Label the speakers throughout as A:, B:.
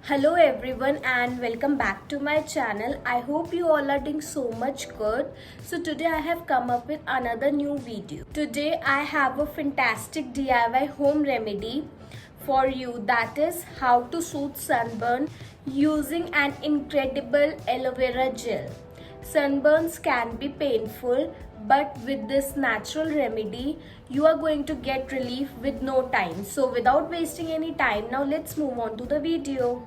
A: Hello everyone and welcome back to my channel. I hope you all are doing so much good. So today I have come up with another new video. Today I have a fantastic DIY home remedy for you, that is how to soothe sunburn using an incredible aloe vera gel. Sunburns can be painful, but with this natural remedy you are going to get relief with no time. So without wasting any time, now let's move on to the video.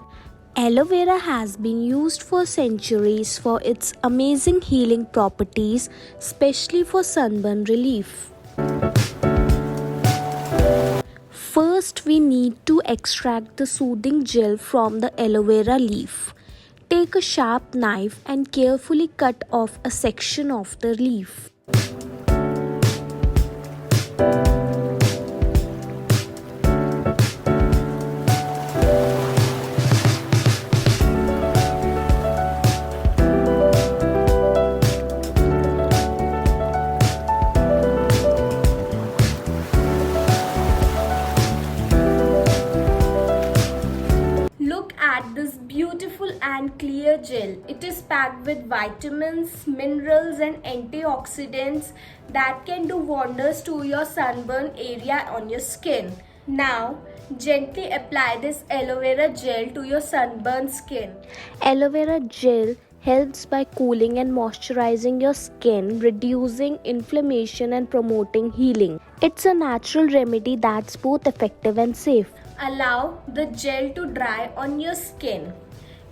B: Aloe vera has been used for centuries for its amazing healing properties, especially for sunburn relief. First, we need to extract the soothing gel from the aloe vera leaf. Take a sharp knife and carefully cut off a section of the leaf.
A: Look at this beautiful and clear gel. It is packed with vitamins, minerals and antioxidants that can do wonders to your sunburn area on your skin. Now, gently apply this aloe vera gel to your sunburned skin.
B: Aloe vera gel helps by cooling and moisturizing your skin, reducing inflammation and promoting healing. It's a natural remedy that's both effective and safe.
A: Allow the gel to dry on your skin.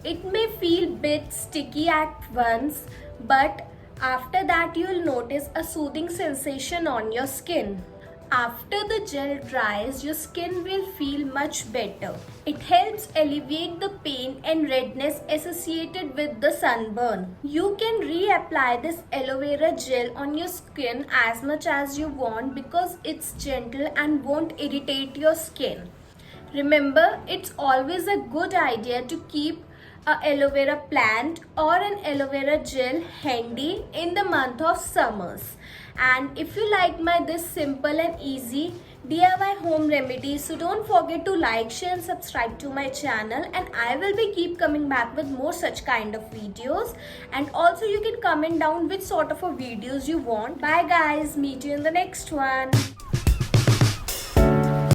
A: It may feel bit sticky at once, but after that you'll notice a soothing sensation on your skin. After the gel dries, your skin will feel much better. It helps alleviate the pain and redness associated with the sunburn. You can reapply this aloe vera gel on your skin as much as you want because it's gentle and won't irritate your skin. Remember, it's always a good idea to keep a aloe vera plant or an aloe vera gel handy in the month of summers. And if you like my this simple and easy DIY home remedies, so don't forget to like, share and subscribe to my channel, and I will be keep coming back with more such kind of videos. And also you can comment down which sort of a videos you want. Bye guys, meet you in the next one.